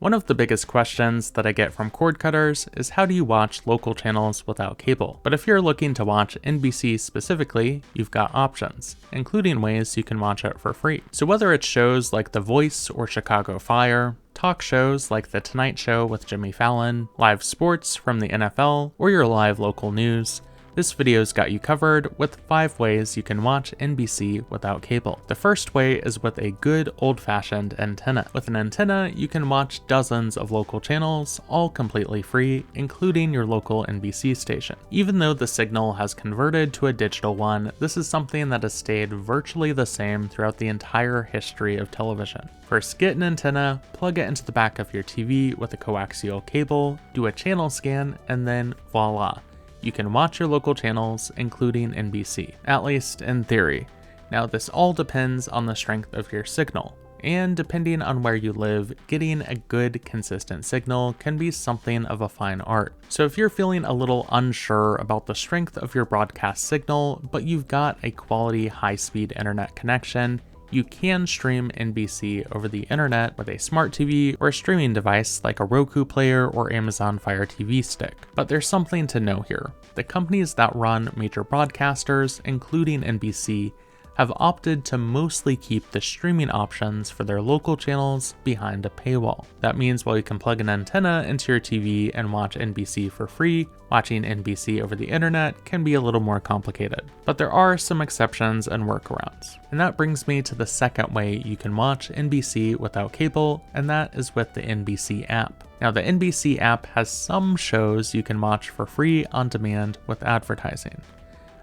One of the biggest questions that I get from cord cutters is how do you watch local channels without cable? But if you're looking to watch NBC specifically, you've got options, including ways you can watch it for free. So whether it's shows like The Voice or Chicago Fire, talk shows like The Tonight Show with Jimmy Fallon, live sports from the NFL, or your live local news, this video's got you covered with 5 ways you can watch NBC without cable. The first way is with a good old-fashioned antenna. With an antenna, you can watch dozens of local channels, all completely free, including your local NBC station. Even though the signal has converted to a digital one, this is something that has stayed virtually the same throughout the entire history of television. First, get an antenna, plug it into the back of your TV with a coaxial cable, do a channel scan, and then voila. You can watch your local channels, including NBC, at least in theory. Now, this all depends on the strength of your signal, and depending on where you live, getting a good, consistent signal can be something of a fine art. So if you're feeling a little unsure about the strength of your broadcast signal, but you've got a quality, high-speed internet connection, you can stream NBC over the internet with a smart TV or a streaming device like a Roku player or Amazon Fire TV stick. But there's something to know here. The companies that run major broadcasters, including NBC, have opted to mostly keep the streaming options for their local channels behind a paywall. That means while you can plug an antenna into your TV and watch NBC for free, watching NBC over the internet can be a little more complicated. But there are some exceptions and workarounds. And that brings me to the second way you can watch NBC without cable, and that is with the NBC app. Now, the NBC app has some shows you can watch for free on demand with advertising.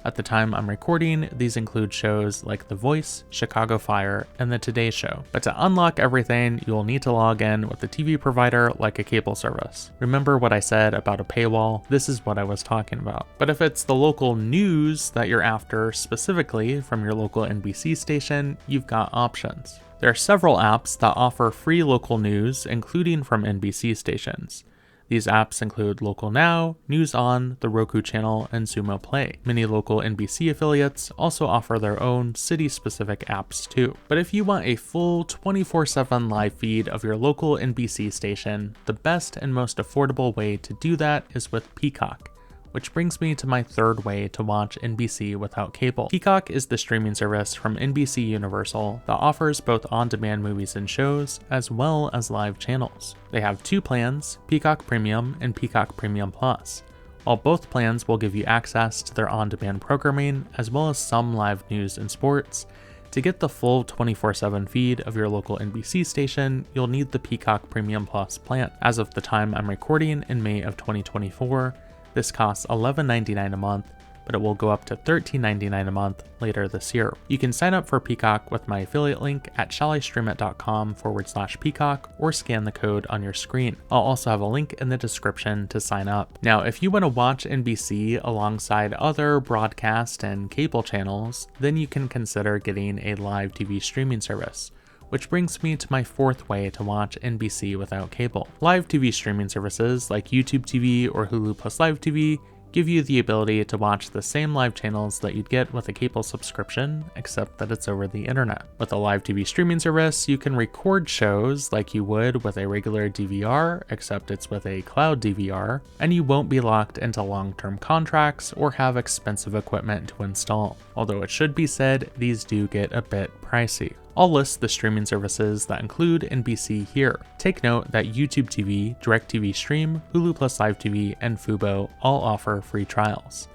At the time I'm recording, these include shows like The Voice, Chicago Fire, and The Today Show. But to unlock everything, you will need to log in with a TV provider like a cable service. Remember what I said about a paywall? This is what I was talking about. But if it's the local news that you're after specifically from your local NBC station, you've got options. There are several apps that offer free local news, including from NBC stations. These apps include Local Now, News On, the Roku channel, and Xumo Play. Many local NBC affiliates also offer their own city-specific apps too. But if you want a full 24/7 live feed of your local NBC station, the best and most affordable way to do that is with Peacock. Which brings me to my third way to watch NBC without cable. Peacock is the streaming service from NBC Universal that offers both on-demand movies and shows, as well as live channels. They have 2 plans, Peacock Premium and Peacock Premium Plus. While both plans will give you access to their on-demand programming, as well as some live news and sports, to get the full 24/7 feed of your local NBC station, you'll need the Peacock Premium Plus plan. As of the time I'm recording in May of 2024, this costs $11.99 a month, but it will go up to $13.99 a month later this year. You can sign up for Peacock with my affiliate link at shallistreamit.com/Peacock or scan the code on your screen. I'll also have a link in the description to sign up. Now, if you want to watch NBC alongside other broadcast and cable channels, then you can consider getting a live TV streaming service. Which brings me to my fourth way to watch NBC without cable. Live TV streaming services like YouTube TV or Hulu Plus Live TV give you the ability to watch the same live channels that you'd get with a cable subscription, except that it's over the internet. With a live TV streaming service, you can record shows like you would with a regular DVR, except it's with a cloud DVR, and you won't be locked into long-term contracts or have expensive equipment to install. Although it should be said, these do get a bit pricey. I'll list the streaming services that include NBC here. Take note that YouTube TV, DirecTV Stream, Hulu Plus Live TV, and Fubo all offer free trials.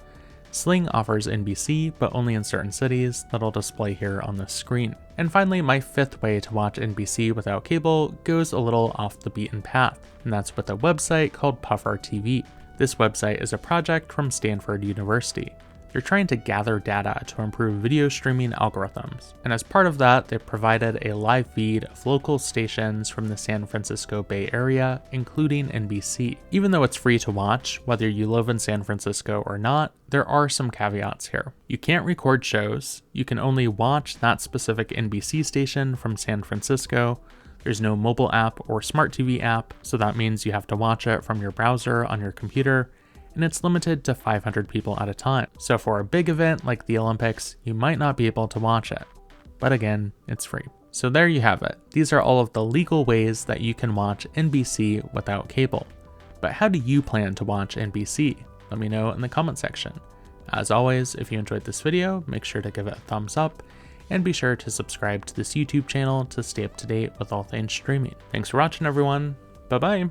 Sling offers NBC, but only in certain cities that I'll display here on the screen. And finally, my fifth way to watch NBC without cable goes a little off the beaten path, and that's with a website called Puffer TV. This website is a project from Stanford University. They're trying to gather data to improve video streaming algorithms. And as part of that, they provided a live feed of local stations from the San Francisco Bay Area, including NBC. Even though it's free to watch, whether you live in San Francisco or not, there are some caveats here. You can't record shows, you can only watch that specific NBC station from San Francisco. There's no mobile app or smart TV app, so that means you have to watch it from your browser on your computer, and it's limited to 500 people at a time. So for a big event like the Olympics, you might not be able to watch it. But again, it's free. So there you have it. These are all of the legal ways that you can watch NBC without cable. But how do you plan to watch NBC? Let me know in the comment section. As always, if you enjoyed this video, make sure to give it a thumbs up and be sure to subscribe to this YouTube channel to stay up to date with all things streaming. Thanks for watching, everyone. Bye-bye.